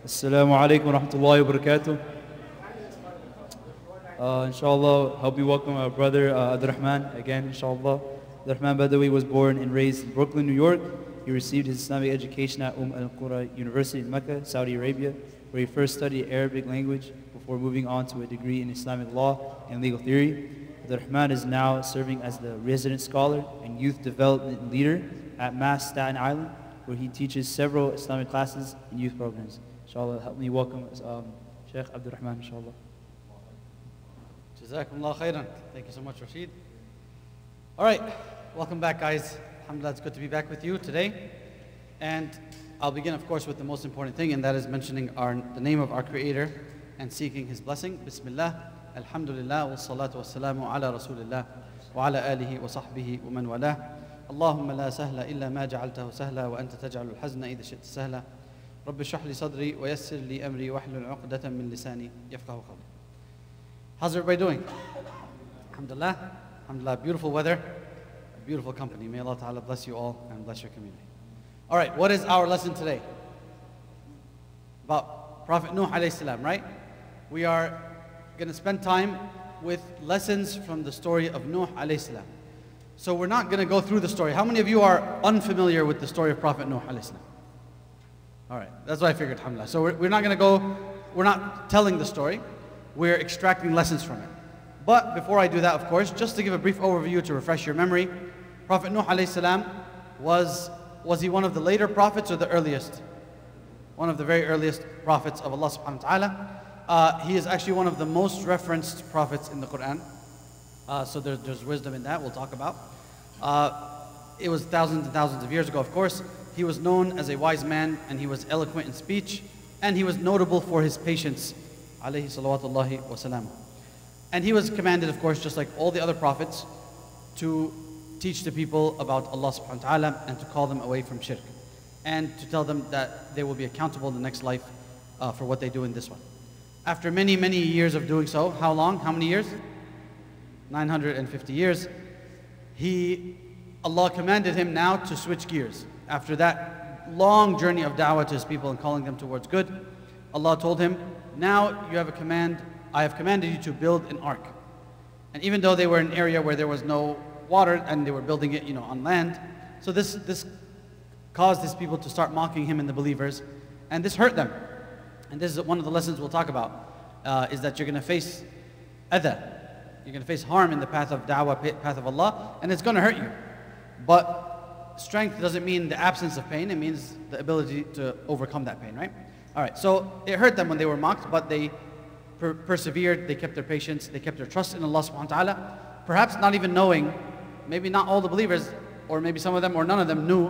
Assalamu alaikum wa rahmatullahi wa barakatuh. Inshallah, help me welcome our brother Abdelrahman again, inshallah. Abdelrahman Badawy was born and raised in Brooklyn, New York. He received his Islamic education at al-Qura University in Mecca, Saudi Arabia, where he first studied Arabic language before moving on to a degree in Islamic law and legal theory. Abdelrahman is now serving as the resident scholar and youth development leader at Mass Staten Island, where he teaches several Islamic classes and youth programs. Inshallah, help me welcome Sheikh Abdelrahman, inshallah. Jazakumullah khairan. Thank you so much, Rashid. All right, welcome back, guys. Alhamdulillah, it's good to be back with you today. And I'll begin, of course, with the most important thing, and that is mentioning the name of our Creator and seeking His blessing. Bismillah, alhamdulillah, wa salatu wa salamu ala rasulillah, wa ala alihi wa sahbihi wa man walah. Allahumma la sahla illa ma ja'altahu sahla wa anta taj'alul hazna idha shi'ta sahla. Rabbi shrah li sadri wa yassir li amri wa hlul 'uqdatan min lisani yafqahu qawli. How's everybody doing? Alhamdulillah. Alhamdulillah, beautiful weather, a beautiful company. May Allah Ta'ala bless you all and bless your community. All right, what is our lesson today? About Prophet Nuh alayhi salam, right? We are going to spend time with lessons from the story of Nuh alayhi salam. So we're not going to go through the story. How many of you are unfamiliar with the story of Prophet Nuh alayhi salam? All right, that's what I figured, alhamdulillah. So we're not going to go, we're not telling the story. We're extracting lessons from it. But before I do that, of course, just to give a brief overview to refresh your memory, Prophet Nuh alayhi salam was he one of the later prophets or the earliest? One of the very earliest prophets of Allah subhanahu wa ta'ala. He is actually one of the most referenced prophets in the Quran. So there's wisdom in that we'll talk about. It was thousands and thousands of years ago, of course. He was known as a wise man, and he was eloquent in speech, and he was notable for his patience, alayhi salawatullahi wa salam. And he was commanded, of course, just like all the other prophets, to teach the people about Allah subhanahu wa ta'ala and to call them away from shirk. And to tell them that they will be accountable in the next life for what they do in this one. After many, many years of doing so, how long? How many years? 950 years. Allah commanded him now to switch gears. After that long journey of da'wah to his people and calling them towards good, Allah told him, now you have a command, I have commanded you to build an ark. And even though they were in an area where there was no water and they were building it, on land, so this caused his people to start mocking him and the believers, and this hurt them. And this is one of the lessons we'll talk about, is that you're going to face adha. You're going to face harm in the path of da'wah, path of Allah, and it's going to hurt you. But strength doesn't mean the absence of pain, it means the ability to overcome that pain, right? All right, so it hurt them when they were mocked, but they persevered, they kept their patience, they kept their trust in Allah subhanahu wa ta'ala, perhaps not even knowing, maybe not all the believers, or maybe some of them or none of them knew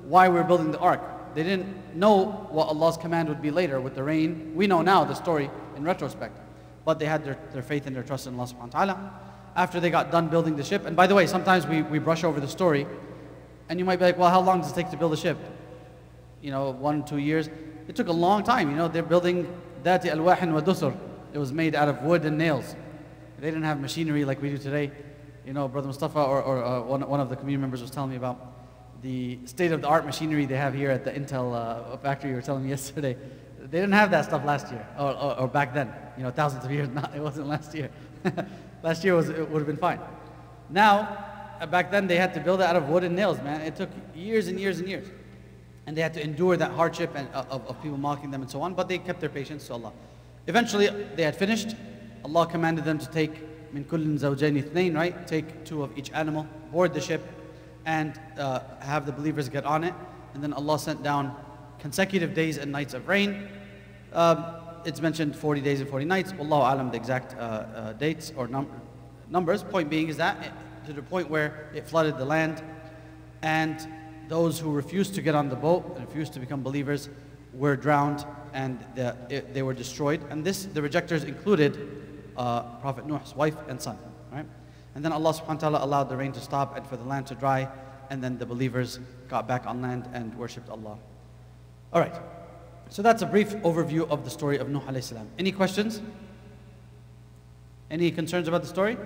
why we were building the ark. They didn't know what Allah's command would be later with the rain. We know now the story in retrospect, but they had their faith and their trust in Allah subhanahu wa ta'ala. After they got done building the ship, and by the way, sometimes we brush over the story, and you might be like, well, how long does it take to build a ship? 1, 2 years. It took a long time. They're building dati alwahin wa dusur. It was made out of wood and nails. They didn't have machinery like we do today. Brother Mustafa or one of the community members was telling me about the state-of-the-art machinery they have here at the Intel factory you were telling me yesterday. They didn't have that stuff last year, or back then, thousands of years, it wasn't last year. Last year it would have been fine. Now, back then they had to build it out of wood and nails, man. It took years and years and years. And they had to endure that hardship and of people mocking them and so on, but they kept their patience to Allah. Eventually, they had finished. Allah commanded them to take min kullin zawjayn ithnayn, right? Take 2 of each animal, board the ship, and have the believers get on it. And then Allah sent down consecutive days and nights of rain. It's mentioned 40 days and 40 nights. Wallahu alam, the exact dates or numbers. Point being is that to the point where it flooded the land, and those who refused to get on the boat and refused to become believers were drowned, and they were destroyed. And the rejectors included Prophet Nuh's wife and son, right? And then Allah subhanahu wa ta'ala allowed the rain to stop and for the land to dry, and then the believers got back on land and worshipped Allah. All right, so that's a brief overview of the story of Nuh alayhi salam. Any questions? Any concerns about the story?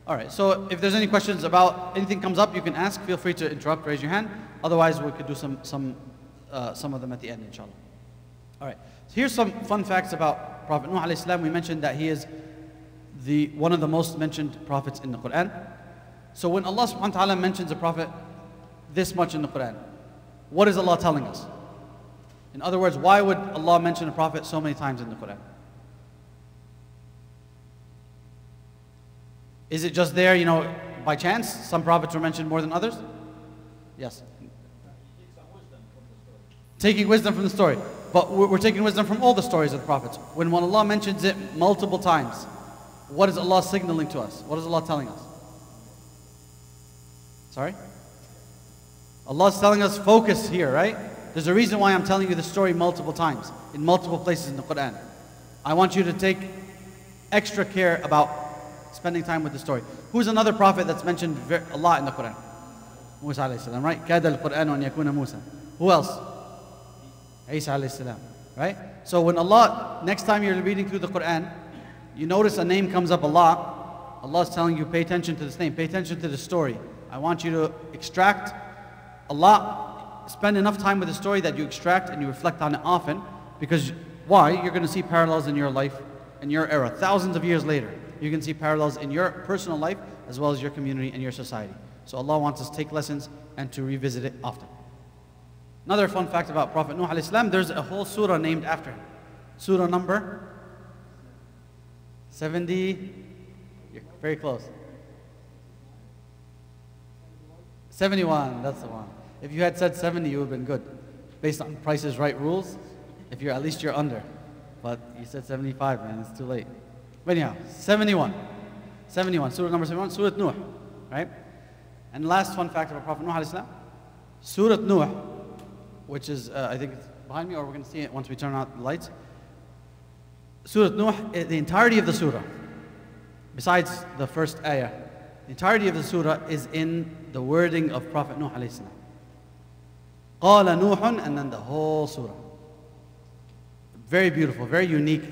All right, so if there's any questions about anything comes up, you can ask. Feel free to interrupt, raise your hand. Otherwise, we could do some of them at the end, inshallah. All right. So here's some fun facts about Prophet Nuh alayhi salam. We mentioned that he is one of the most mentioned prophets in the Quran. So when Allah subhanahu wa ta'ala mentions a prophet this much in the Quran, what is Allah telling us? In other words, why would Allah mention a prophet so many times in the Quran? Is it just there, by chance? Some prophets were mentioned more than others? Yes. Taking wisdom from the story. But we're taking wisdom from all the stories of the prophets. When Allah mentions it multiple times, what is Allah signaling to us? What is Allah telling us? Sorry? Allah is telling us focus here, right? There's a reason why I'm telling you the story multiple times, in multiple places in the Quran. I want you to take extra care about spending time with the story. Who's another prophet that's mentioned a lot in the Quran? Musa alayhi salam, right? كَادَ الْقُرْآنُ أَنْ يَكُونَ مُوسَى. Who else? Isa alayhi salam, right? So when Allah, next time you're reading through the Quran, you notice a name comes up a lot. Allah is telling you, pay attention to this name, pay attention to the story. I want you to extract a lot, spend enough time with the story that you extract and you reflect on it often. Because why? You're going to see parallels in your life, in your era. Thousands of years later, you can see parallels in your personal life as well as your community and your society. So Allah wants us to take lessons and to revisit it often. Another fun fact about Prophet Nuh alayhi salam, there's a whole surah named after him. Surah number 70, you're very close. 71, that's the one. If you had said 70, you would have been good. Based on Price is Right rules, if you're at least you're under. But you said 75, man, it's too late. But anyhow, 71. 71, surah number 71, Surah Nuh, right? And the last fun fact about Prophet Nuh alayhi salam, Surah Nuh, which is, I think it's behind me, or we're going to see it once we turn out the lights. Surah Nuh, the entirety of the surah, besides the first ayah, the entirety of the surah is in the wording of Prophet Nuh alayhi salam. قَالَ نُوحٌ, and then the whole surah. Very beautiful, very unique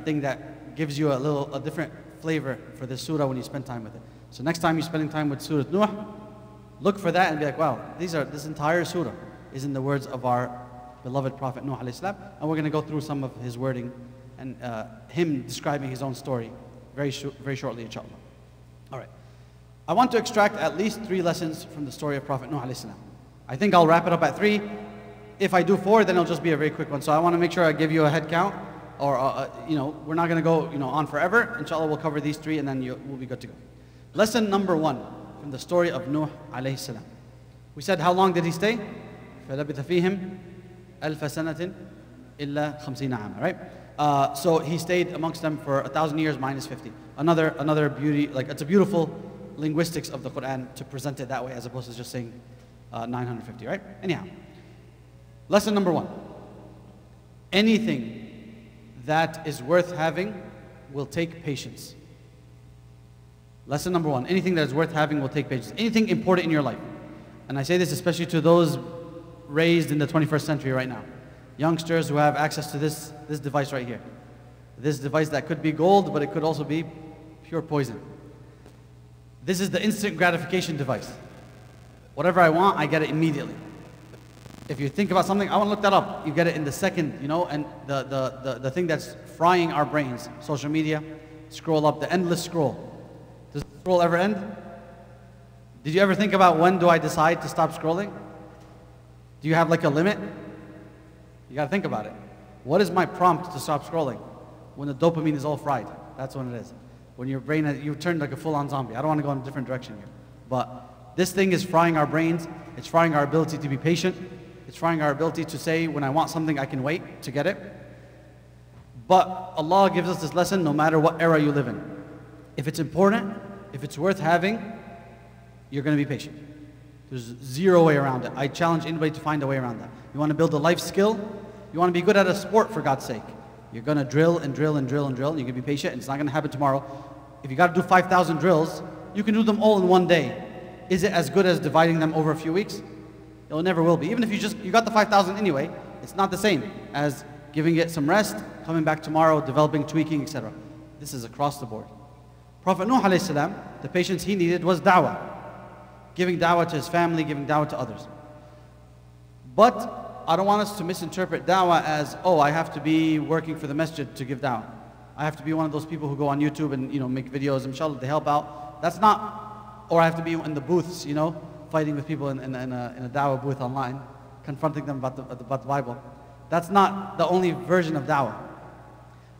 thing that gives you a different flavor for this surah when you spend time with it. So next time you're spending time with Surah Nuh, look for that and be like, wow, this entire surah is in the words of our beloved Prophet Nuh alayhi salam. And we're going to go through some of his wording and him describing his own story very shortly, inshallah. All right. I want to extract at least 3 lessons from the story of Prophet Nuh alayhi salam. I think I'll wrap it up at 3. If I do 4, then it'll just be a very quick one. So I want to make sure I give you a head count, or we're not going to go on forever. Inshallah, we'll cover these 3 and then we'll be good to go. Lesson number 1 from the story of Nuh alayhi salam. We said, how long did he stay? فَلَبِثَ فِيهِمْ أَلْفَ سَنَةٍ إِلَّا خَمْسِينَ عَامًا, right? So he stayed amongst them for 1,000 years minus 50. Another beauty, like it's a beautiful linguistics of the Quran to present it that way as opposed to just saying 950, right? Anyhow, lesson number 1. Anything that is worth having will take patience. Lesson number 1. Anything that is worth having will take patience. Anything important in your life. And I say this especially to those raised in the 21st century right now. Youngsters who have access to this device right here. This device that could be gold, but it could also be pure poison. This is the instant gratification device. Whatever I want, I get it immediately. If you think about something, I want to look that up. You get it in the second, and the thing that's frying our brains, social media, scroll up, the endless scroll. Does the scroll ever end? Did you ever think about when do I decide to stop scrolling? Do you have like a limit? You got to think about it. What is my prompt to stop scrolling? When the dopamine is all fried. That's when it is. When your brain, you turn like a full-on zombie. I don't want to go in a different direction here. But this thing is frying our brains. It's frying our ability to be patient. It's frying our ability to say, when I want something, I can wait to get it. But Allah gives us this lesson no matter what era you live in. If it's important, if it's worth having, you're going to be patient. There's zero way around it. I challenge anybody to find a way around that. You want to build a life skill? You want to be good at a sport, for God's sake. You're going to drill and drill and drill and drill, and you're going to be patient, and it's not going to happen tomorrow. If you got to do 5,000 drills, you can do them all in one day. Is it as good as dividing them over a few weeks? It never will be. Even if you got the 5,000 anyway, it's not the same as giving it some rest, coming back tomorrow, developing, tweaking, etc. This is across the board. Prophet Nuh alayhi salam, the patience he needed was da'wah. Giving da'wah to his family, giving da'wah to others. But I don't want us to misinterpret da'wah as, oh, I have to be working for the masjid to give da'wah. I have to be one of those people who go on YouTube and make videos, inshallah, they help out. That's not, or I have to be in the booths, fighting with people in a da'wah booth online, confronting them about the Bible. That's not the only version of da'wah.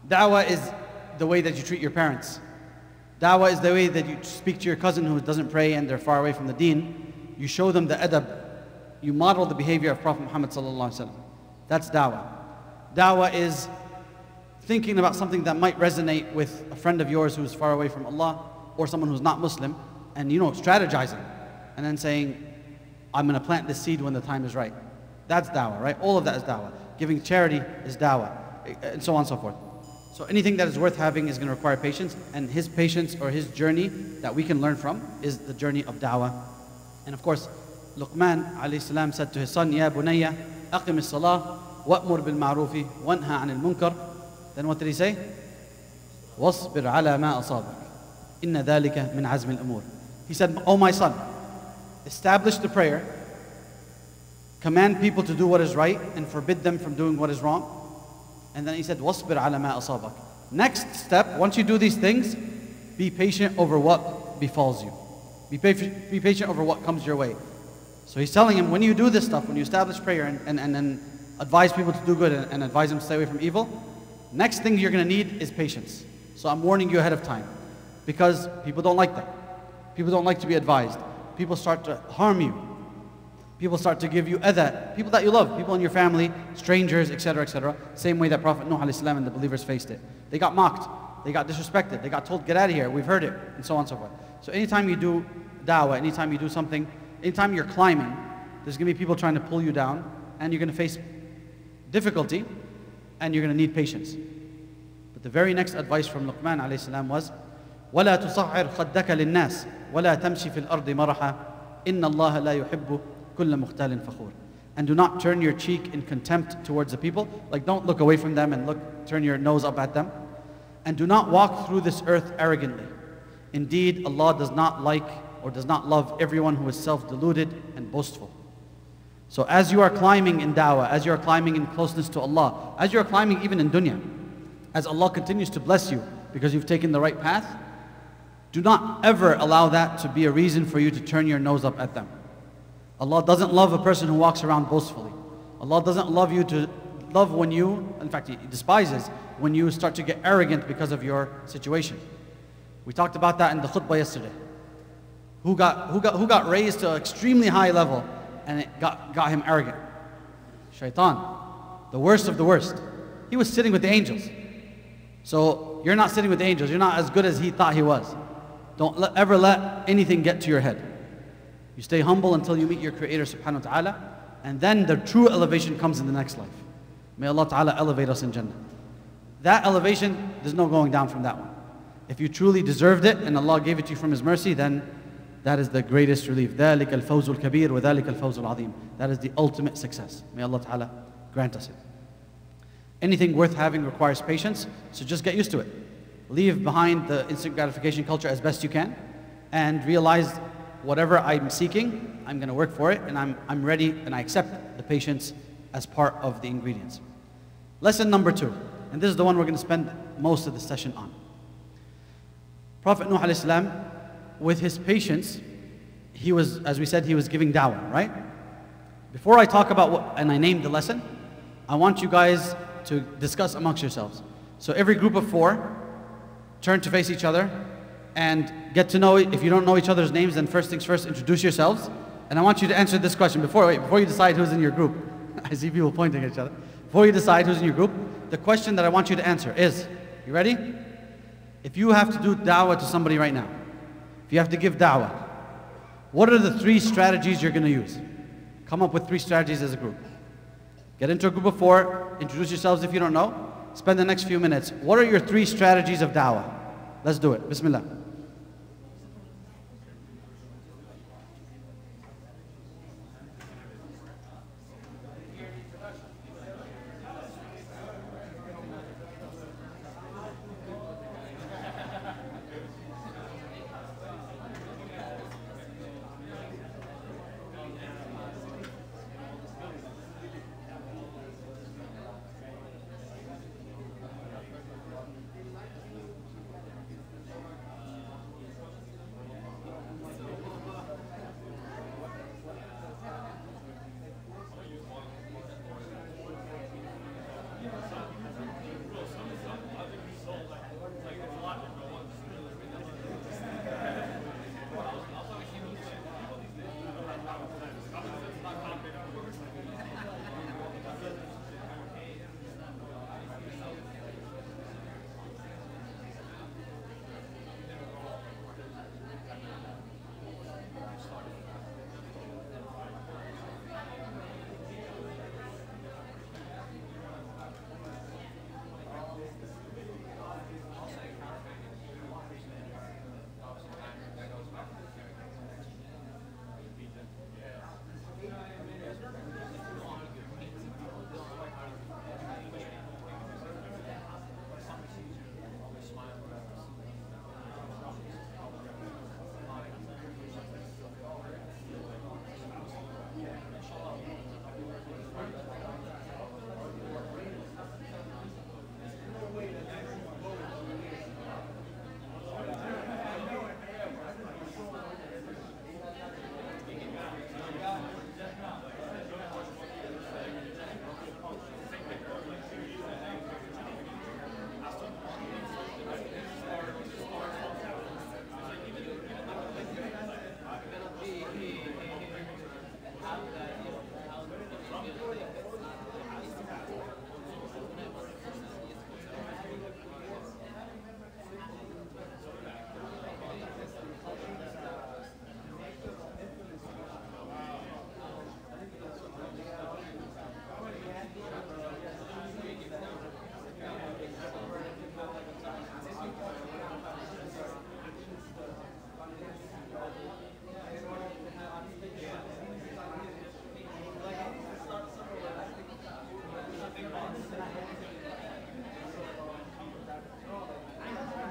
Da'wah is the way that you treat your parents. Da'wah is the way that you speak to your cousin who doesn't pray and they're far away from the deen. You show them the adab. You model the behavior of Prophet Muhammad sallallahu alaihi wasallam. That's da'wah. Da'wah is thinking about something that might resonate with a friend of yours who's far away from Allah or someone who's not Muslim, and strategizing and then saying, I'm going to plant this seed when the time is right. That's da'wah, right? All of that is da'wah. Giving charity is da'wah, and so on and so forth. So anything that is worth having is going to require patience, and his patience or his journey that we can learn from is the journey of da'wah. And of course, Luqman alayhi salam said to his son, Ya bunayya, aqim as-salah, wa'mur bil-ma'rufi, wanha 'anil munkar. Then what did he say? Wasbir ala ma asabak. Inna dhalika min azmi al-umur. He said, oh my son, establish the prayer, command people to do what is right and forbid them from doing what is wrong. And then he said, wasbir ala ma asabak. Next step, once you do these things, be patient over what befalls you. Be patient over what comes your way. So he's telling him, when you do this stuff, when you establish prayer and then advise people to do good and advise them to stay away from evil, next thing you're going to need is patience. So I'm warning you ahead of time, because people don't like that. People don't like to be advised. People start to harm you. People start to give you adha. People that you love, people in your family, strangers, etc., etc. Same way that Prophet Nuh alayhi salam and the believers faced it. They got mocked. They got disrespected. They got told, get out of here. We've heard it, and so on and so forth. So anytime you do da'wah, anytime you do something, anytime you're climbing, there's going to be people trying to pull you down, and you're going to face difficulty, and you're going to need patience. But the very next advice from Luqman alayhi salam was, وَلَا تُصَعِّرْ خَدَّكَ لِلنَّاسِ وَلَا تَمْشِ فِي الْأَرْضِ مَرَحًا إِنَّ اللَّهَ لَا يُحِبُّ كُلَّ مُخْتَالٍ فَخُورٍ. And do not turn your cheek in contempt towards the people. Like, don't look away from them and turn your nose up at them. And do not walk through this earth arrogantly. Indeed, Allah does not like or does not love everyone who is self-deluded and boastful. So as you are climbing in da'wah, as you are climbing in closeness to Allah, as you are climbing even in dunya, as Allah continues to bless you because you've taken the right path, do not ever allow that to be a reason for you to turn your nose up at them. Allah doesn't love a person who walks around boastfully. Allah doesn't love when you, in fact, He despises when you start to get arrogant because of your situation. We talked about that in the khutbah yesterday. Who got raised to an extremely high level and it got him arrogant? Shaitan, the worst of the worst. He was sitting with the angels. So you're not sitting with the angels. You're not as good as he thought he was. Don't ever let anything get to your head. You stay humble until you meet your Creator subhanahu wa ta'ala, and then the true elevation comes in the next life. May Allah ta'ala elevate us in Jannah. That elevation, there's no going down from that one. If you truly deserved it and Allah gave it to you from His mercy, then that is the greatest relief. ذَلِكَ الْفَوْزُ الْكَبِيرُ وَذَلِكَ الْفَوْزُ الْعَظِيمُ. That is the ultimate success. May Allah ta'ala grant us it. Anything worth having requires patience, so just get used to it. Leave behind the instant gratification culture as best you can, and realize whatever I'm seeking, I'm going to work for it, and I'm ready, and I accept the patience as part of the ingredients. Lesson number 2, and this is the one we're going to spend most of the session on. Prophet Nuh alayhi salam, with his patience, he was, as we said, he was giving da'wah, right? Before I talk about what, and I named the lesson, I want you guys to discuss amongst yourselves. So every group of 4, turn to face each other and get to know, if you don't know each other's names, then first things first, introduce yourselves. And I want you to answer this question before you decide who's in your group. I see people pointing at each other. Before you decide who's in your group, the question that I want you to answer is, you ready? If you have to do da'wah to somebody right now, if you have to give da'wah, what are the 3 strategies you're going to use? Come up with 3 strategies as a group. Get into a group of 4, introduce yourselves if you don't know, spend the next few minutes. What are your 3 strategies of da'wah? Let's do it. Bismillah.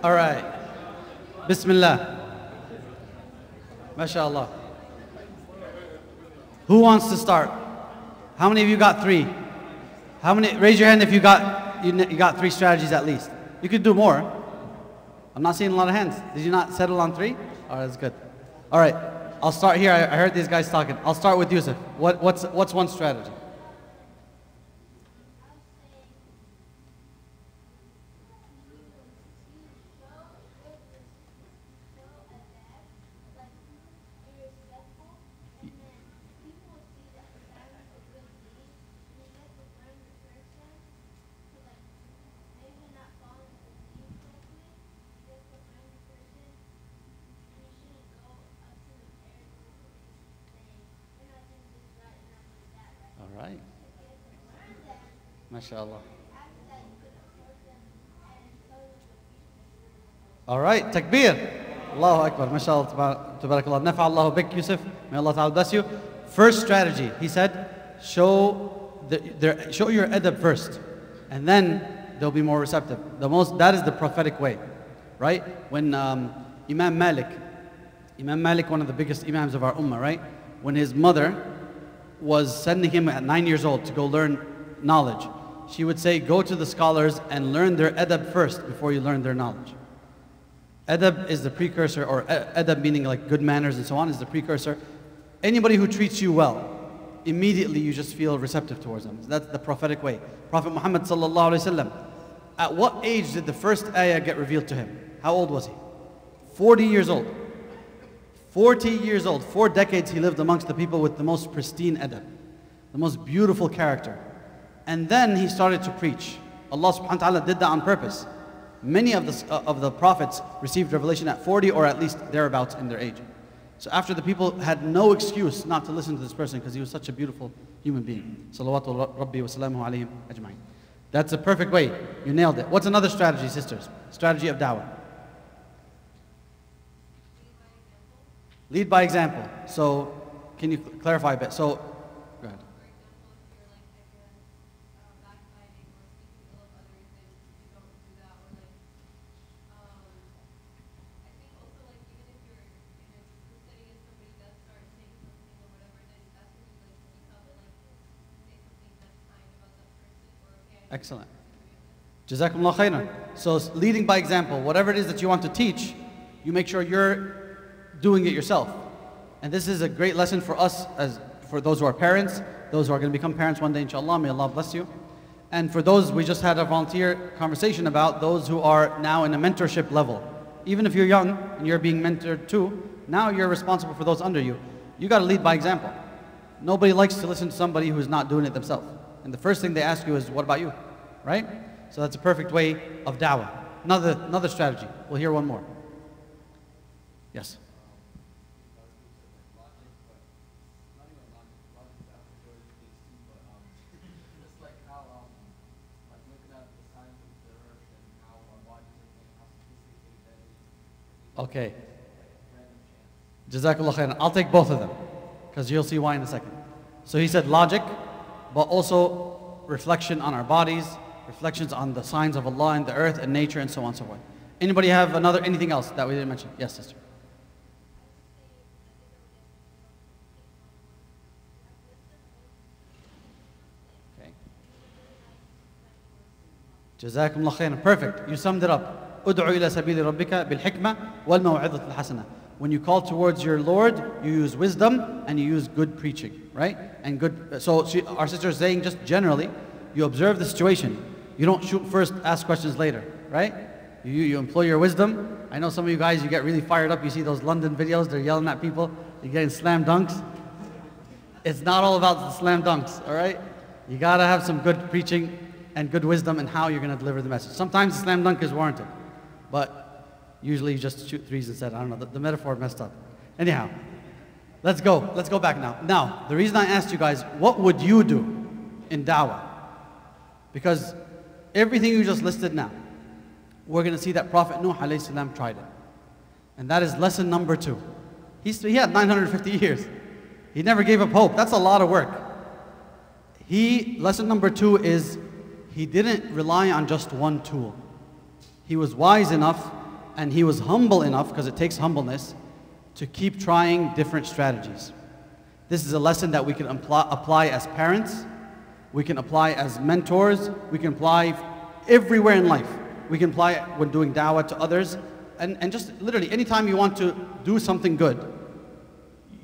All right. Bismillah. MashaAllah. Who wants to start? How many of you got 3? How many? Raise your hand if you got 3 strategies at least. You could do more. I'm not seeing a lot of hands. Did you not settle on 3? All right, that's good. All right, I'll start here. I heard these guys talking. I'll start with Yusuf. What's one strategy? All right. MashaAllah. All right, takbir. Allahu Akbar. MashaAllah. Tabarakallah. Nafa'allahu bik, Yusuf. May Allah ta'ala bless you. First strategy, he said, show your adab first, and then they'll be more receptive. That is the prophetic way, right? When Imam Malik, one of the biggest imams of our ummah, right? When his mother was sending him at 9 years old to go learn knowledge, she would say, go to the scholars and learn their adab first before you learn their knowledge. Adab is the precursor, or adab meaning like good manners and so on, is the precursor. Anybody who treats you well, immediately you just feel receptive towards them. That's the prophetic way. Prophet Muhammad sallallahu alaihi wasallam, at what age did the first ayah get revealed to him? How old was he? 40 years old. 40 years old. 4 decades he lived amongst the people with the most pristine adab, the most beautiful character. And then he started to preach. Allah subhanahu wa ta'ala did that on purpose. Many of the prophets received revelation at 40 or at least thereabouts in their age. So after the people had no excuse not to listen to this person because he was such a beautiful human being. Salawatu Rabbi wa salamuhu alayhim ajma'in. That's a perfect way. You nailed it. What's another strategy, sisters? Strategy of da'wah. Lead by example. So, can you clarify a bit? So, go ahead. Excellent. Jazakumullah khairan. So leading by example, whatever it is that you want to teach, you make sure you're doing it yourself. And this is a great lesson for us, as for those who are parents, those who are going to become parents one day, inshallah. May Allah bless you. And for those, we just had a volunteer conversation about those who are now in a mentorship level. Even if you're young and you're being mentored too, now you're responsible for those under you. You got to lead by example. Nobody likes to listen to somebody who's not doing it themselves. And the first thing they ask you is, what about you? Right? So that's a perfect way of da'wah. Another strategy. We'll hear one more. Yes. Okay. Jazakallah khairan. I'll take both of them, because you'll see why in a second. So he said logic, but also reflection on our bodies, reflections on the signs of Allah and the earth and nature and so on and so forth. Anybody have anything else that we didn't mention? Yes, sister. Okay. Jazakumullah khairan. Perfect. You summed it up. ادعو إلى سبيل ربك بالحكمة والموعظة الحسنة. When you call towards your Lord, you use wisdom and you use good preaching, right? And good. So our sister is saying, just generally, you observe the situation. You don't shoot first, ask questions later, right? You employ your wisdom. I know some of you guys, you get really fired up. You see those London videos, they're yelling at people. You're getting slam dunks. It's not all about the slam dunks, all right? You gotta have some good preaching and good wisdom in how you're gonna deliver the message. Sometimes the slam dunk is warranted, but usually you just shoot threes instead. I don't know, the metaphor messed up. Anyhow, let's go back now. Now, the reason I asked you guys, what would you do in da'wah? Because everything you just listed now, we're going to see that Prophet Nuh alayhi salam tried it. And that is lesson number 2. He had 950 years. He never gave up hope. That's a lot of work. Lesson number 2 is he didn't rely on just one tool. He was wise enough and he was humble enough, because it takes humbleness, to keep trying different strategies. This is a lesson that we can apply as parents, we can apply as mentors, we can apply everywhere in life. We can apply it when doing da'wah to others, and just literally anytime you want to do something good,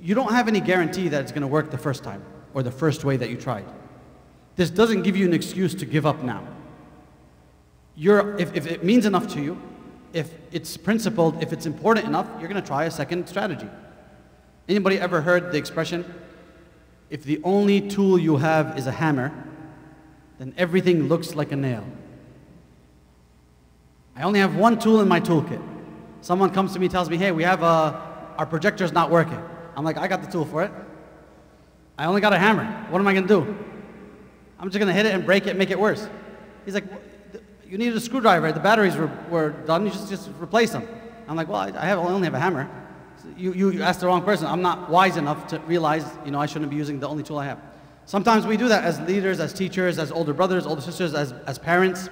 you don't have any guarantee that it's going to work the first time or the first way that you tried. This doesn't give you an excuse to give up now. If it means enough to you, if it's principled, if it's important enough, you're going to try a second strategy. Anybody ever heard the expression, if the only tool you have is a hammer, then everything looks like a nail? I only have one tool in my toolkit. Someone comes to me, tells me, hey, our projector's not working. I'm like, I got the tool for it. I only got a hammer. What am I going to do? I'm just going to hit it and break it and make it worse. He's like, you needed a screwdriver. The batteries were done. You just replace them. I'm like, well, I only have a hammer. So you asked the wrong person. I'm not wise enough to realize, I shouldn't be using the only tool I have. Sometimes we do that as leaders, as teachers, as older brothers, older sisters, as parents,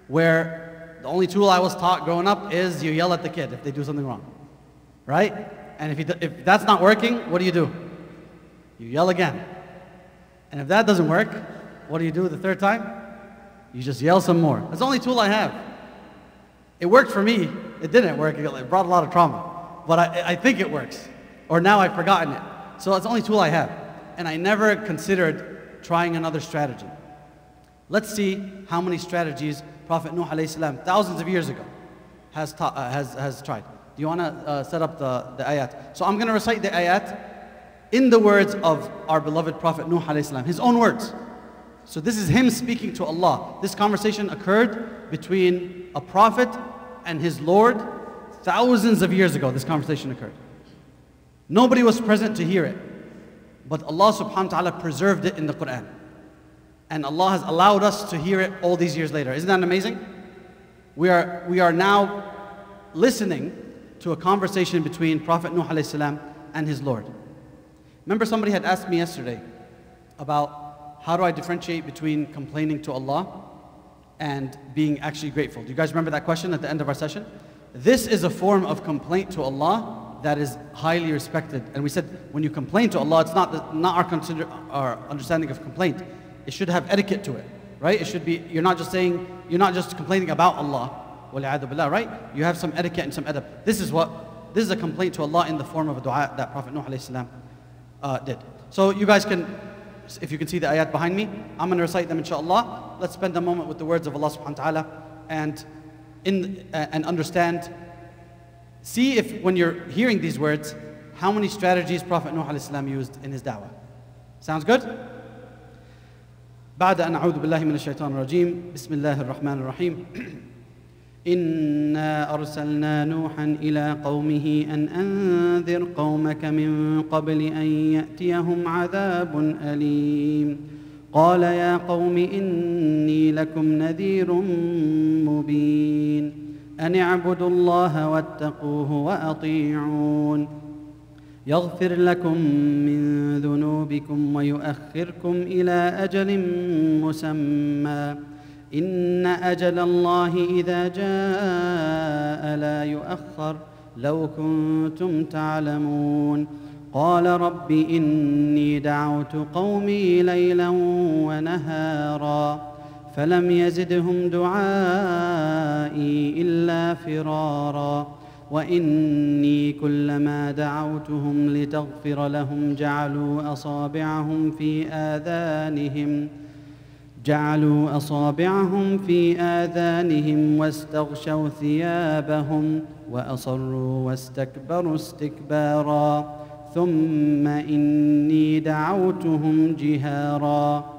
where the only tool I was taught growing up is you yell at the kid if they do something wrong, right? And if that's not working, what do? You yell again. And if that doesn't work, what do you do the third time? You just yell some more. That's the only tool I have. It worked for me. It didn't work. It brought a lot of trauma. But I think it works. Or now I've forgotten it. So that's the only tool I have. And I never considered trying another strategy. Let's see how many strategies Prophet Nuh alayhi salam, thousands of years ago, has tried. Do you want to set up the ayat? So I'm going to recite the ayat in the words of our beloved Prophet Nuh alayhi salam, his own words. So this is him speaking to Allah. This conversation occurred between a prophet and his Lord thousands of years ago. This conversation occurred. Nobody was present to hear it. But Allah subhanahu wa ta'ala preserved it in the Quran. And Allah has allowed us to hear it all these years later. Isn't that amazing? We are now listening to a conversation between Prophet Nuh alayhi salam and his Lord. Remember, somebody had asked me yesterday about how do I differentiate between complaining to Allah and being actually grateful. Do you guys remember that question at the end of our session? This is a form of complaint to Allah that is highly respected. And we said when you complain to Allah, it's not our understanding of complaint. It should have etiquette to it, right? It should be, you're not just complaining about Allah, wal-'iyadhu billah, right? You have some etiquette and some adab. This is a complaint to Allah in the form of a dua that Prophet Nuh alayhi salam did. So you guys can, if you can see the ayat behind me, I'm going to recite them inshallah. Let's spend a moment with the words of Allah subhanahu wa ta'ala and understand. See if when you're hearing these words, how many strategies Prophet Nuh alayhi salam used in his da'wah. Sounds good? بعد أن أعوذ بالله من الشيطان الرجيم بسم الله الرحمن الرحيم إنا أرسلنا نوحا إلى قومه أن أنذر قومك من قبل أن يأتيهم عذاب أليم قال يا قوم إني لكم نذير مبين أن اعبدوا الله واتقوه وأطيعون يغفر لكم من ذنوبكم ويؤخركم إلى أجل مسمى إن أجل الله إذا جاء لا يؤخر لو كنتم تعلمون قال رب إني دعوت قومي ليلا ونهارا فلم يزدهم دعائي إلا فرارا وإني كلما دعوتهم لتغفر لهم جعلوا أصابعهم في آذانهم واستغشوا ثيابهم وأصروا واستكبروا استكبارا ثم إني دعوتهم جهارا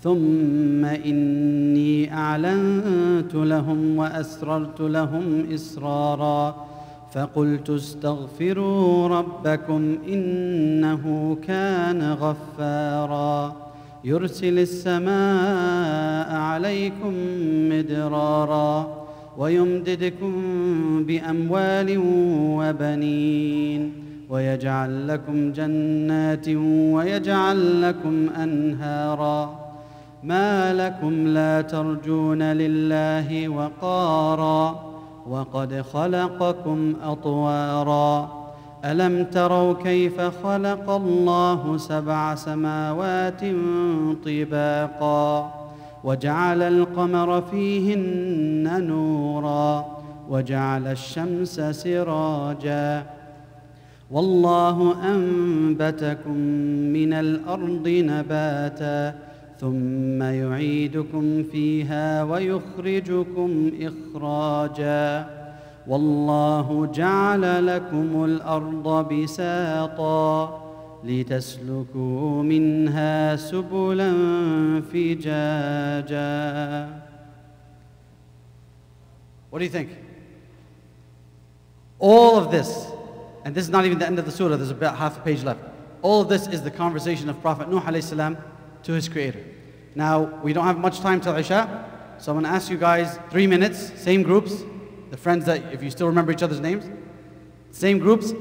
ثم إني أعلنت لهم وأسررت لهم إسرارا فقلت استغفروا ربكم إنه كان غفارا يرسل السماء عليكم مدرارا ويمددكم بأموال وبنين ويجعل لكم جنات ويجعل لكم أنهارا ما لكم لا ترجون لله وقارا وقد خلقكم أطوارا ألم تروا كيف خلق الله سبع سماوات طباقا وجعل القمر فيهن نورا وجعل الشمس سراجا والله أنبتكم من الأرض نباتا ثم يعيدكم فيها ويخرجكم إخراجا والله جعل لكم الأرض بساطا لتسلكوا منها سبلا فجاجا. What do you think? All of this, and this is not even the end of the surah, there's about half a page left. All of this is the conversation of Prophet Nuh alayhi salam to his creator. Now, we don't have much time till Isha, so I'm going to ask you guys 3 minutes, same groups, the friends that, if you still remember each other's names, same groups,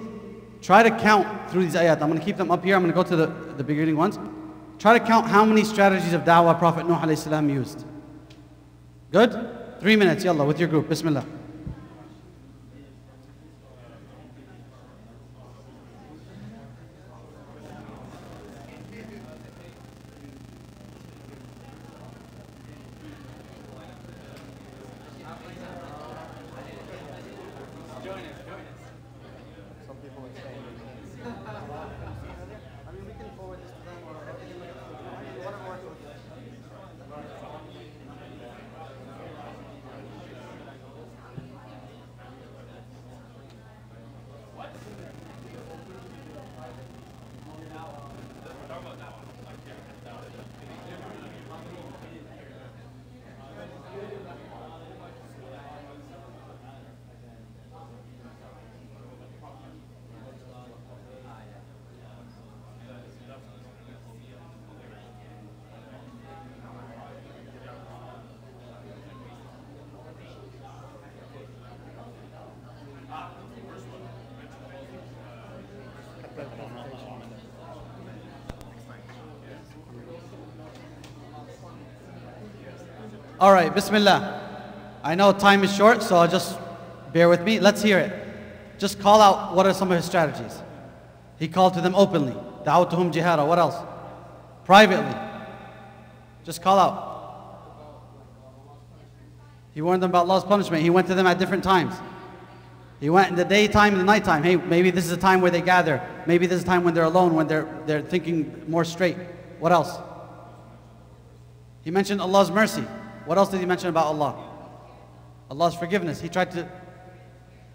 try to count through these ayat. I'm going to keep them up here, I'm going to go to the beginning ones. Try to count how many strategies of da'wah Prophet Nuh alayhi salam used. Good? 3 minutes, yallah, with your group, bismillah. All right, bismillah. I know time is short, so I'll just bear with me. Let's hear it. Just call out what are some of his strategies. He called to them openly. Da'awtuhum jihara. What else? Privately. Just call out. He warned them about Allah's punishment. He went to them at different times. He went in the daytime and the nighttime. Hey, maybe this is a time where they gather. Maybe this is a time when they're alone, when they're thinking more straight. What else? He mentioned Allah's mercy. What else did he mention about Allah? Allah's forgiveness. He tried to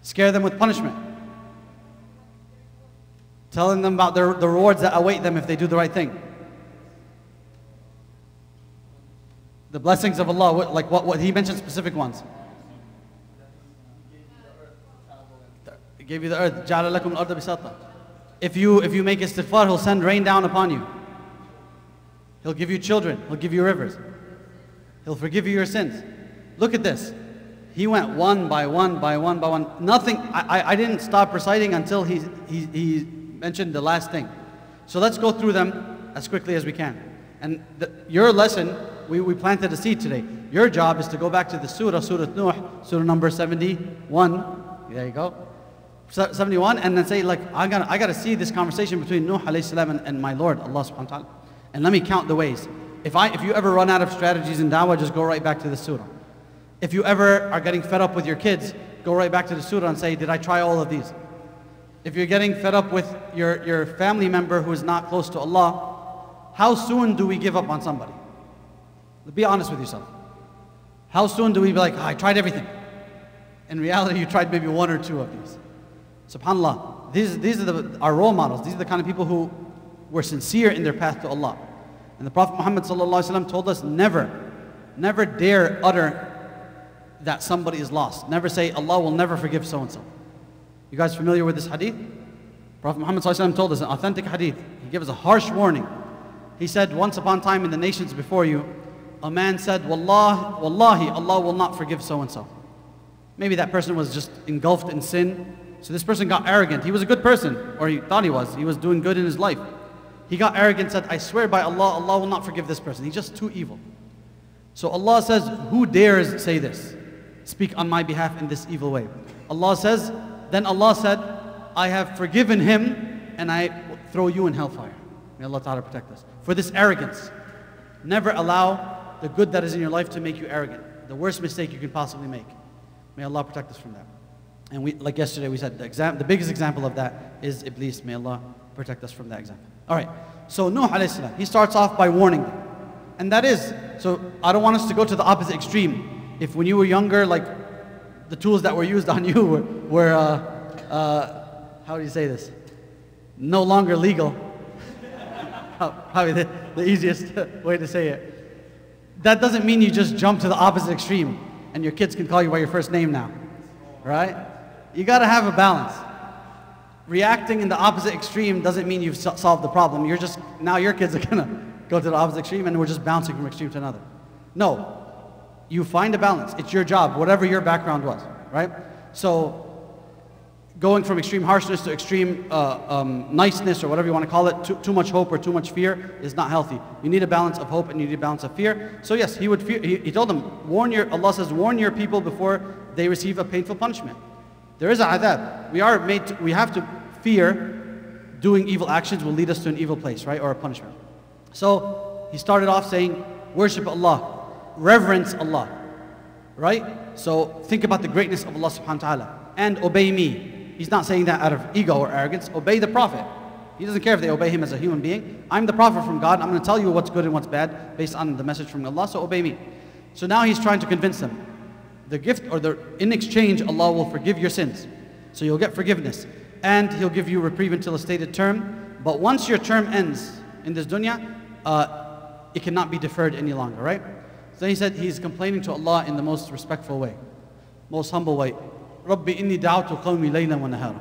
scare them with punishment, telling them about the rewards that await them if they do the right thing. The blessings of Allah, like what he mentioned specific ones. He gave you the earth. جَعَلَ لَكُمُ الْأَرْضَ بِسَاطًا. If you make istighfar, He'll send rain down upon you. He'll give you children. He'll give you rivers. He'll forgive you your sins. Look at this. He went one by one by one by one. Nothing, I didn't stop reciting until he mentioned the last thing. So let's go through them as quickly as we can. And your lesson, we planted a seed today. Your job is to go back to the surah, Surah Nuh, surah number 71. There you go. 71, and then say, like, I gotta see this conversation between Nuh alayhi salam and my Lord, Allah subhanahu wa ta'ala. And let me count the ways. If you ever run out of strategies in da'wah, just go right back to the surah. If you ever are getting fed up with your kids, go right back to the surah and say, did I try all of these? If you're getting fed up with your family member who is not close to Allah, how soon do we give up on somebody? Be honest with yourself. How soon do we be like, I tried everything? In reality, you tried maybe one or two of these. SubhanAllah, these are our role models. These are the kind of people who were sincere in their path to Allah. And the Prophet Muhammad ﷺ told us never dare utter that somebody is lost. Never say, Allah will never forgive so-and-so. You guys familiar with this hadith? Prophet Muhammad ﷺ told us an authentic hadith. He gave us a harsh warning. He said, once upon a time in the nations before you, a man said, Wallahi, Allah will not forgive so-and-so. Maybe that person was just engulfed in sin. So this person got arrogant. He was a good person, or he thought he was. He was doing good in his life. He got arrogant, said, I swear by Allah, Allah will not forgive this person. He's just too evil. So Allah says, who dares say this? speak on my behalf in this evil way. Allah says, then Allah said, I have forgiven him and I will throw you in hellfire. May Allah Ta'ala protect us. For this arrogance, never allow the good that is in your life to make you arrogant. The worst mistake you can possibly make. May Allah protect us from that. And we, like yesterday we said, the biggest example of that is Iblis. May Allah protect us from that example. Alright, so Nuh alayhi salam, he starts off by warning them. And that is, so I don't want us to go to the opposite extreme. If when you were younger, like the tools that were used on you were how do you say this? No longer legal. Probably the easiest way to say it. That doesn't mean you just jump to the opposite extreme and your kids can call you by your first name now, right? You gotta have a balance. Reacting in the opposite extreme doesn't mean you've solved the problem. You're just, now your kids are gonna go to the opposite extreme and we're just bouncing from extreme to another. No, you find a balance. It's your job, whatever your background was, right? So going from extreme harshness to extreme niceness or whatever you want to call it, too much hope or too much fear is not healthy. You need a balance of hope and you need a balance of fear. So yes, he would fear, he told them, Allah says, warn your people before they receive a painful punishment. There is a adab. We have to fear doing evil actions will lead us to an evil place, right? Or a punishment. So he started off saying, worship Allah, reverence Allah, right? So think about the greatness of Allah subhanahu wa ta'ala and obey me. He's not saying that out of ego or arrogance. Obey the Prophet. He doesn't care if they obey him as a human being. I'm the Prophet from God. I'm going to tell you what's good and what's bad based on the message from Allah, so obey me. So now he's trying to convince them. The gift in exchange, Allah will forgive your sins. So you'll get forgiveness. And He'll give you reprieve until a stated term. But once your term ends in this dunya, it cannot be deferred any longer, right? So he said he's complaining to Allah in the most respectful way, most humble way. Rabbi inni da'awtu qawmi laylan wa nahara.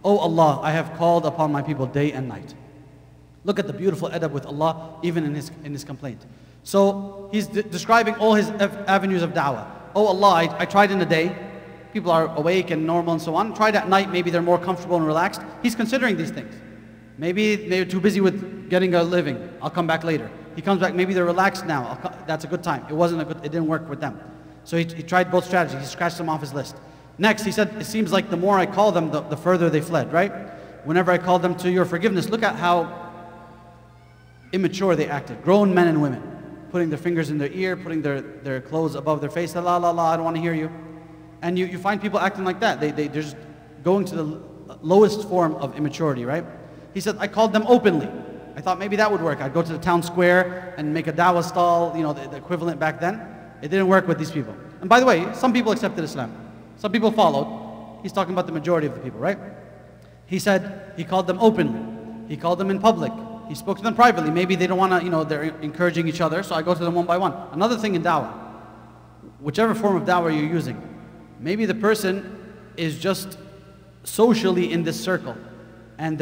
Oh Allah, I have called upon my people day and night. Look at the beautiful adab with Allah, even in his complaint. So he's describing all his avenues of da'wah. Oh Allah, I tried in the day. People are awake and normal and so on. Tried at night, maybe they're more comfortable and relaxed. He's considering these things. Maybe they're too busy with getting a living. I'll come back later. He comes back, maybe they're relaxed now. That's a good time. It didn't work with them. So he tried both strategies. He scratched them off his list. Next, he said, it seems like the more I call them, the further they fled, right? Whenever I called them to your forgiveness, look at how immature they acted. Grown men and women, putting their fingers in their ear, putting their clothes above their face. La, la, la, I don't want to hear you. And you find people acting like that. They're just going to the lowest form of immaturity, right? He said, I called them openly. I thought maybe that would work. I'd go to the town square and make a dawah stall, the equivalent back then. It didn't work with these people. And by the way, some people accepted Islam. Some people followed. He's talking about the majority of the people, right? He said he called them openly. He called them in public. He spoke to them privately. Maybe they don't want to, they're encouraging each other, so I go to them one by one. Another thing in dawah, whichever form of dawah you're using, maybe the person is just socially in this circle and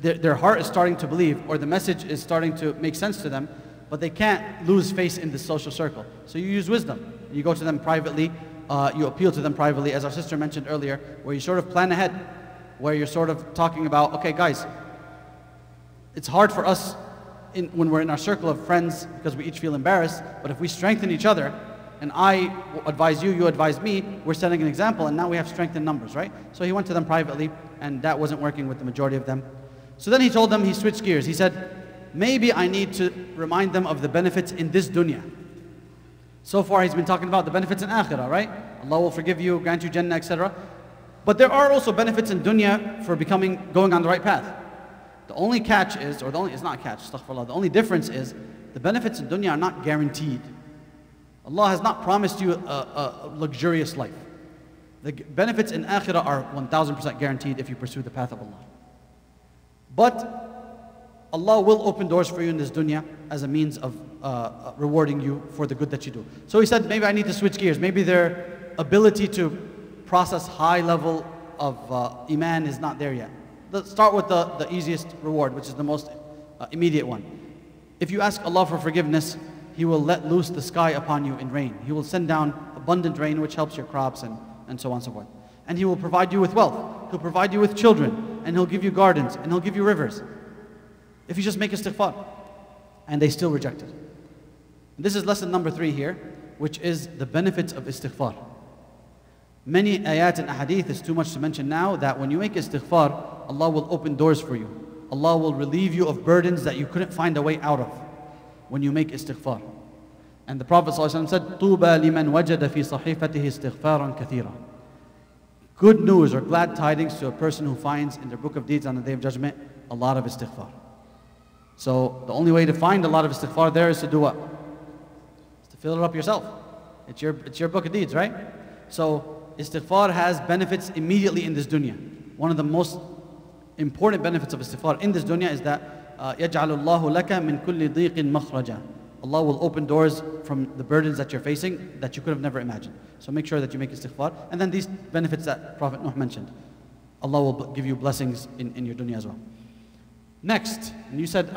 their heart is starting to believe, or the message is starting to make sense to them, but they can't lose face in this social circle. So you use wisdom. You go to them privately. You appeal to them privately, as our sister mentioned earlier, where you sort of plan ahead, where you're sort of talking about, okay guys, it's hard for us when we're in our circle of friends because we each feel embarrassed, but if we strengthen each other, and I advise you, you advise me, we're setting an example, and now we have strength in numbers, right? So he went to them privately, and that wasn't working with the majority of them. So then he told them, he switched gears. He said, maybe I need to remind them of the benefits in this dunya. So far he's been talking about the benefits in akhirah, right? Allah will forgive you, grant you Jannah, etc. But there are also benefits in dunya for going on the right path. The only catch is, it's not a catch, astaghfirullah, the only difference is the benefits in dunya are not guaranteed. Allah has not promised you a luxurious life. The benefits in akhirah are 1000% guaranteed if you pursue the path of Allah. But Allah will open doors for you in this dunya as a means of rewarding you for the good that you do. So he said, maybe I need to switch gears. Maybe their ability to process high level of iman is not there yet. Let's start with the easiest reward, which is the most immediate one. If you ask Allah for forgiveness, He will let loose the sky upon you in rain. He will send down abundant rain, which helps your crops and so on and so forth. And He will provide you with wealth. He'll provide you with children, and He'll give you gardens, and He'll give you rivers. If you just make istighfar. And they still reject it. This is lesson number 3 here, which is the benefits of istighfar. Many ayat and ahadith, is too much to mention now, that when you make istighfar, Allah will open doors for you. Allah will relieve you of burdens that you couldn't find a way out of when you make istighfar. And the Prophet ﷺ said, طُوبَى لِمَنْ وَجَدَ فِي صَحِيفَتِهِ اسْتِغْفَارًا كَثِيرًا. Good news or glad tidings to a person who finds in their book of deeds on the Day of Judgment a lot of istighfar. So the only way to find a lot of istighfar there is to do what? Is to fill it up yourself. It's your book of deeds, right? So istighfar has benefits immediately in this dunya. One of the most important benefits of istighfar in this dunya is that يَجْعَلُ اللَّهُ لَكَ مِنْ كُلِّ ضِيقٍ مَخْرَجًا. Allah will open doors from the burdens that you're facing that you could have never imagined. So make sure that you make istighfar. And then these benefits that Prophet Nuh mentioned, Allah will give you blessings in your dunya as well. Next, and you said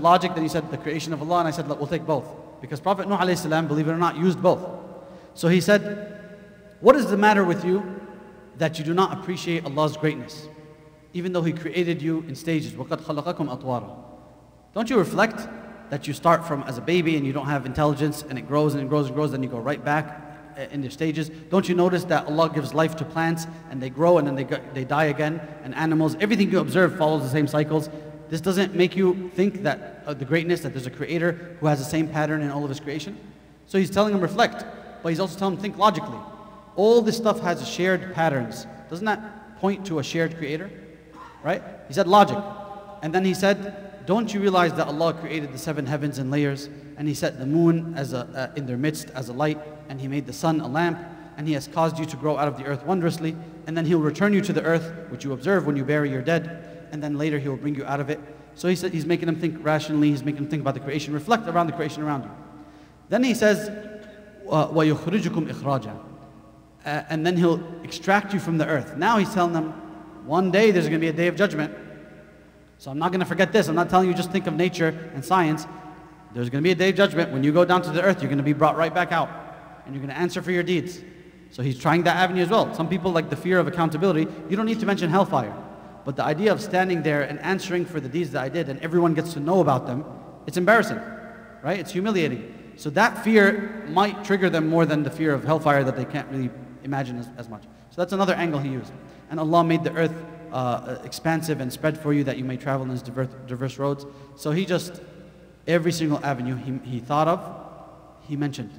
logic, then you said the creation of Allah, and I said we'll take both. Because Prophet Nuh alayhi salam, believe it or not, used both. So he said, what is the matter with you that you do not appreciate Allah's greatness? Even though He created you in stages. وَقَدْ خَلَقَكُمْ أَطْوَارًا. Don't you reflect that you start from as a baby and you don't have intelligence, and it grows and it grows and grows, then you go right back in their stages? Don't you notice that Allah gives life to plants and they grow and then they die again, and animals? Everything you observe follows the same cycles. This doesn't make you think that the greatness, that there's a creator who has the same pattern in all of His creation? So He's telling them reflect, but He's also telling them think logically. All this stuff has shared patterns. Doesn't that point to a shared creator? Right? He said logic. And then he said, don't you realize that Allah created the 7 heavens in layers, and He set the moon as in their midst as a light, and He made the sun a lamp, and He has caused you to grow out of the earth wondrously, and then He'll return you to the earth, which you observe when you bury your dead, and then later He will bring you out of it. So he said He's making them think rationally, He's making them think about the creation, reflect around the creation around you. Then he says, وَيُخْرِجُكُمْ إِخْرَاجًا. And then He'll extract you from the earth. Now He's telling them, one day there's going to be a day of judgment. So I'm not going to forget this. I'm not telling you just think of nature and science. There's going to be a day of judgment. When you go down to the earth, you're going to be brought right back out. And you're going to answer for your deeds. So He's trying that avenue as well. Some people like the fear of accountability. You don't need to mention hellfire. But the idea of standing there and answering for the deeds that I did, and everyone gets to know about them, it's embarrassing, right? It's humiliating. So that fear might trigger them more than the fear of hellfire that they can't really imagine as much. So that's another angle He used. And Allah made the earth expansive and spread for you that you may travel in His diverse roads. So He just, every single avenue he thought of, He mentioned.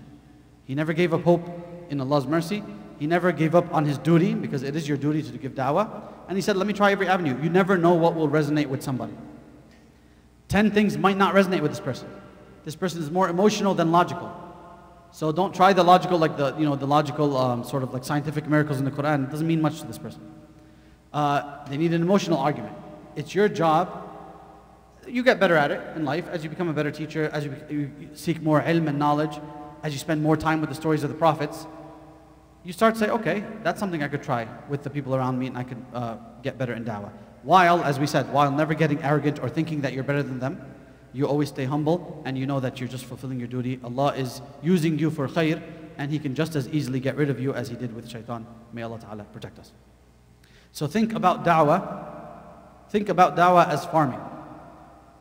He never gave up hope in Allah's mercy. He never gave up on His duty, because it is your duty to give da'wah. And He said, let me try every avenue. You never know what will resonate with somebody. 10 things might not resonate with this person. This person is more emotional than logical. So don't try the logical, like the logical sort of like scientific miracles in the Quran. It doesn't mean much to this person. They need an emotional argument. It's your job. You get better at it in life as you become a better teacher, as you seek more ilm and knowledge, as you spend more time with the stories of the prophets. You start to say, okay, that's something I could try with the people around me, and I could get better in da'wah. While, as we said, while never getting arrogant or thinking that you're better than them, you always stay humble, and you know that you're just fulfilling your duty. Allah is using you for khair, and He can just as easily get rid of you as He did with shaitan. May Allah Ta'ala protect us. So think about da'wah. Think about da'wah as farming.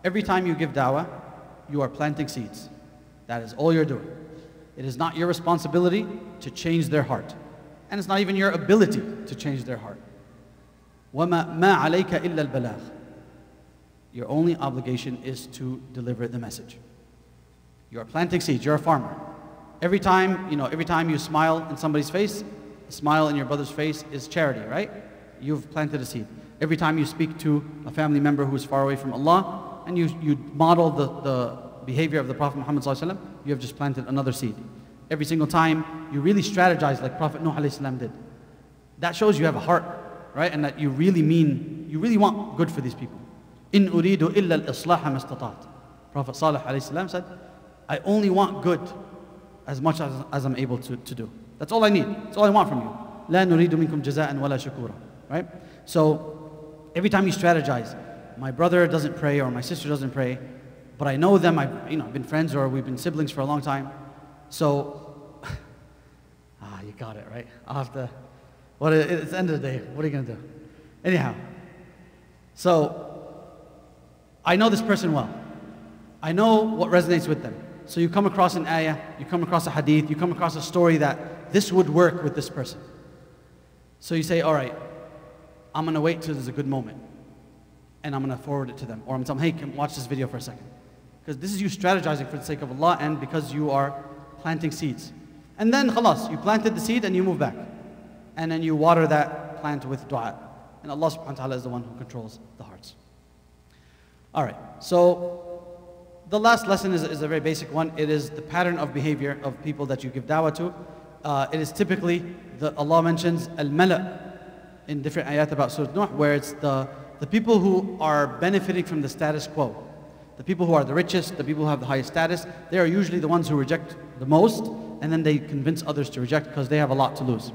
Every time you give da'wah, you are planting seeds. That is all you're doing. It is not your responsibility to change their heart. And it's not even your ability to change their heart. وَمَا عَلَيْكَ إِلَّا الْبَلَاغِ. Your only obligation is to deliver the message. You are planting seeds. You're a farmer. Every time you smile in somebody's face, a smile in your brother's face is charity, right? You've planted a seed. Every time you speak to a family member who is far away from Allah, and you model the behavior of the Prophet Muhammad ﷺ, you have just planted another seed. Every single time you really strategize like Prophet Nuh ﷺ did. That shows you have a heart, right? And that you really want good for these people. In uridu illa al-islaha mastata'at. Prophet Salih ﷺ said, I only want good as much as I'm able to do. That's all I need. That's all I want from you. La nuridu minkum jaza'an wala shukura. Right? So every time you strategize, my brother doesn't pray or my sister doesn't pray, but I know them, I've been friends or we've been siblings for a long time. So, you got it, right? I'll have to, it's the end of the day, what are you going to do? Anyhow, so I know this person well. I know what resonates with them. So you come across an ayah, you come across a hadith, you come across a story that this would work with this person. So you say, all right, I'm going to wait till there's a good moment. And I'm going to forward it to them. Or I'm telling them, hey, come watch this video for a second. Because this is you strategizing for the sake of Allah and because you are planting seeds. And then, khalas, you planted the seed and you move back. And then you water that plant with dua. And Allah subhanahu wa ta'ala is the one who controls the hearts. All right, so the last lesson is a very basic one. It is the pattern of behavior of people that you give da'wah to. It is typically, Allah mentions al-mala' in different ayat about Surah Nuh, where it's the people who are benefiting from the status quo. The people who are the richest, the people who have the highest status, they are usually the ones who reject the most, and then they convince others to reject because they have a lot to lose.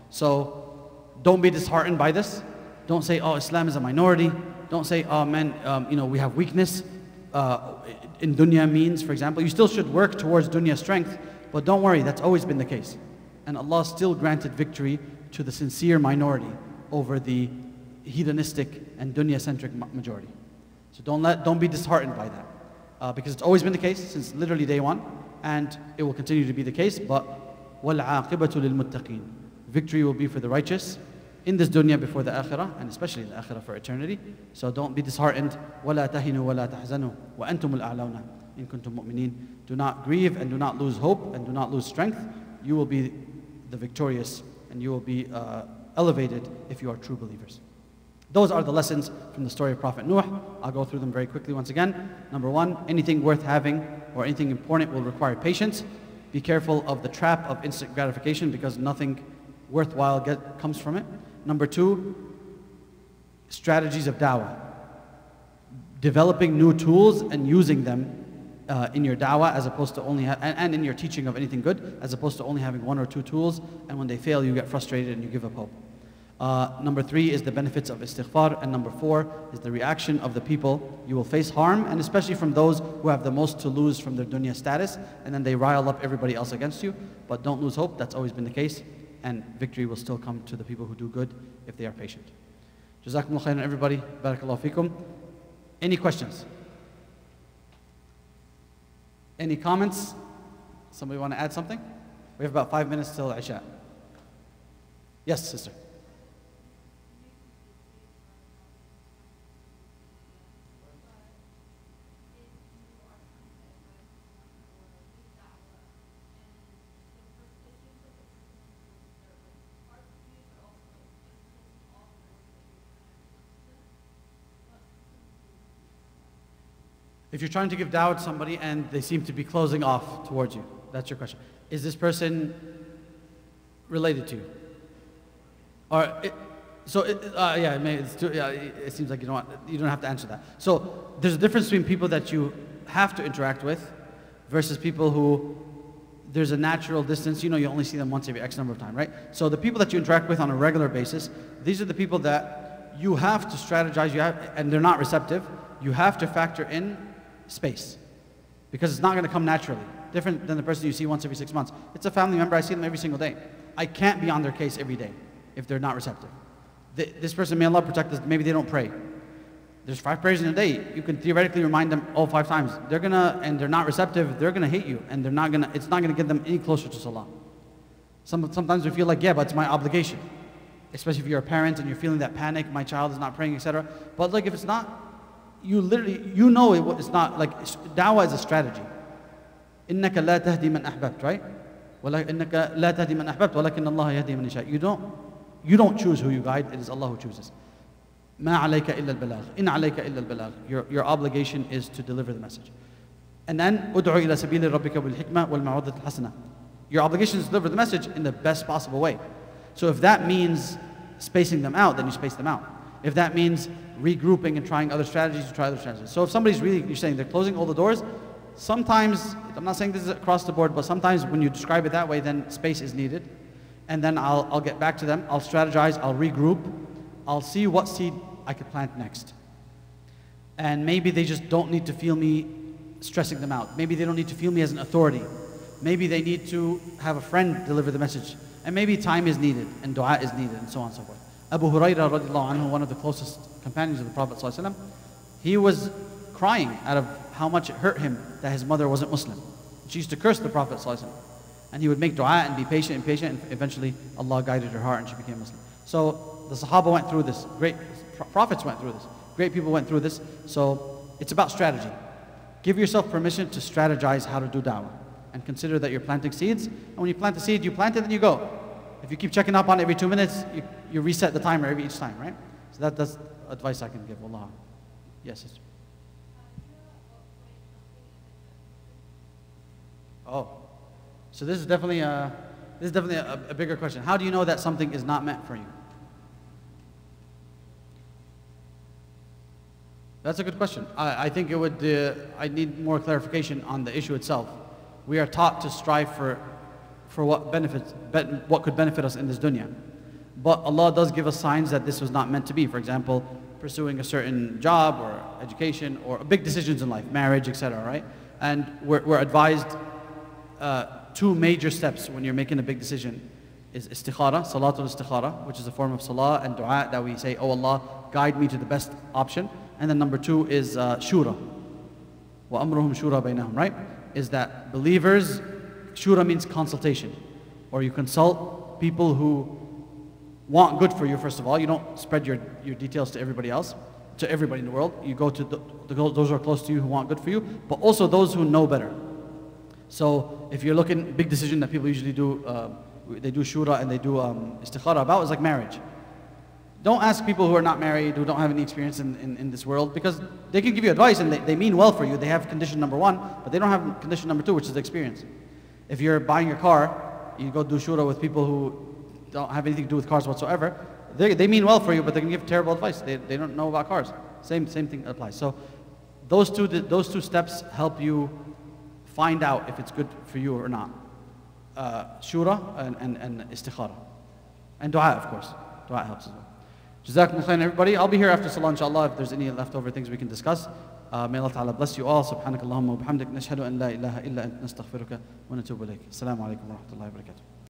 So don't be disheartened by this. Don't say, oh, Islam is a minority. Don't say, oh man, we have weakness in dunya means, for example. You still should work towards dunya strength, but don't worry, that's always been the case. And Allah still granted victory to the sincere minority over the hedonistic and dunya-centric majority. So don't be disheartened by that, because it's always been the case since literally day one, and it will continue to be the case. But وَالْعَاقِبَةُ لِلْمُتَّقِينَ, victory will be for the righteous in this dunya before the akhirah, and especially in the akhirah for eternity. So don't be disheartened. وَلَا تَهِنُوا وَلَا تَحْزَنُوا وَأَنْتُمُ الْأَعْلَوْنَ إِن كُنتُم مُؤْمِنِينَ. Do not grieve and do not lose hope and do not lose strength. You will be the victorious and you will be elevated if you are true believers. Those are the lessons from the story of Prophet Nuh. I'll go through them very quickly once again. Number one, anything worth having or anything important will require patience. Be careful of the trap of instant gratification because nothing worthwhile comes from it. Number two, strategies of da'wah. Developing new tools and using them in your da'wah as opposed to only, and in your teaching of anything good, as opposed to only having one or two tools, and when they fail you get frustrated and you give up hope. Number three is the benefits of istighfar, and number four is the reaction of the people. You will face harm, and especially from those who have the most to lose from their dunya status, and then they rile up everybody else against you. But don't lose hope, that's always been the case, and victory will still come to the people who do good if they are patient. Jazakumullah khairan everybody, barakallahu feekum. Any questions? Any comments? Somebody want to add something? We have about 5 minutes till Isha. Yes, sister. If you're trying to give da'wah to somebody and they seem to be closing off towards you, that's your question. Is this person related to you? Or it seems like you don't have to answer that. So there's a difference between people that you have to interact with versus people who there's a natural distance. You only see them once every X number of time, right? So the people that you interact with on a regular basis, these are the people that you have to strategize, and they're not receptive. You have to factor in space, because it's not going to come naturally. Different than the person you see once every 6 months. It's a family member, I see them every single day. I can't be on their case every day if they're not receptive. This person, may Allah protect us, maybe they don't pray. There's 5 prayers in a day. You can theoretically remind them all 5 times. They're not receptive, they're gonna hate you, and it's not gonna get them any closer to Salah. Sometimes we feel like, yeah, but it's my obligation. Especially if you're a parent and you're feeling that panic, my child is not praying, etc. But like if it's not, it's not, like da'wah is a strategy. إِنَّكَ لَا تَهْدِي مَنْ أَحْبَبْتَ, right? إِنَّكَ لَا تَهْدِي مَنْ أَحْبَبْتَ وَلَكِنَّ اللَّهَ يَهْدِي مَنْ يَشَاءُ. You don't choose who you guide, it is Allah who chooses. مَا عَلَيْكَ إِلَّا الْبَلَاغِ إِنْ عَلَيْكَ إِلَّا الْبَلَاغِ. Your obligation is to deliver the message. And then أُدْعُ إِلَى سَبِيلِ رَبِّكَ بِالْحِكْمَةِ وَالْمَوْعِظَةِ الْحَسَنَةِ. Your obligation is to deliver the message in the best possible way. So if that means spacing them out, then you space them out. If that means regrouping and trying other strategies, you try other strategies. So if somebody's you're saying they're closing all the doors, sometimes, I'm not saying this is across the board, but sometimes when you describe it that way, then space is needed. And then I'll get back to them, I'll strategize, I'll regroup, I'll see what seed I could plant next. And maybe they just don't need to feel me stressing them out. Maybe they don't need to feel me as an authority. Maybe they need to have a friend deliver the message. And maybe time is needed, and dua is needed, and so on and so forth. Abu Hurairah radiallahu anhu, one of the closest companions of the Prophet ﷺ, he was crying out of how much it hurt him that his mother wasn't Muslim. She used to curse the Prophet ﷺ. And he would make dua and be patient, and eventually Allah guided her heart and she became Muslim. So the Sahaba went through this, great prophets went through this, great people went through this. So it's about strategy. Give yourself permission to strategize how to do da'wah. And consider that you're planting seeds. And when you plant the seed, you plant it and you go. If you keep checking up on it every 2 minutes, you reset the timer every each time, right? So that's advice I can give. Wallah. Yes, sister. Oh, so this is definitely a bigger question. How do you know that something is not meant for you? That's a good question. I think it would. I need more clarification on the issue itself. We are taught to strive for what could benefit us in this dunya, but Allah does give us signs that this was not meant to be. For example, pursuing a certain job or education or big decisions in life, marriage, etc. Right? And we're advised 2 major steps when you're making a big decision is istikhara, salatul istikhara, which is a form of salah and dua that we say, oh Allah, guide me to the best option. And then number 2 is shura. Wa amruhum shura bainahum, right? Is that believers, shura means consultation. Or you consult people who want good for you, first of all. You don't spread your details to everybody else, to everybody in the world. You go to those who are close to you who want good for you, but also those who know better. So if you're looking, big decision that people usually do, they do shura and they do istikhara about is like marriage. Don't ask people who are not married, who don't have any experience in this world, because they can give you advice and they mean well for you. They have condition number 1, but they don't have condition number 2, which is experience. If you're buying your car, you go do shura with people who don't have anything to do with cars whatsoever. They mean well for you, but they can give terrible advice. They don't know about cars. Same thing applies. So those two steps help you find out if it's good for you or not. Shura and istikhara. And dua, of course. Dua helps as well. Jazakumullah khairan, everybody. I'll be here after salah, inshallah, if there's any leftover things we can discuss. May Allah ta'ala bless you all. Subhanakallahumma wa bihamdik. Nashhadu an la ilaha illa ant nastaghfiruka wa natubu ilayk. Assalamu alaikum wa rahmatullahi wa barakatuh.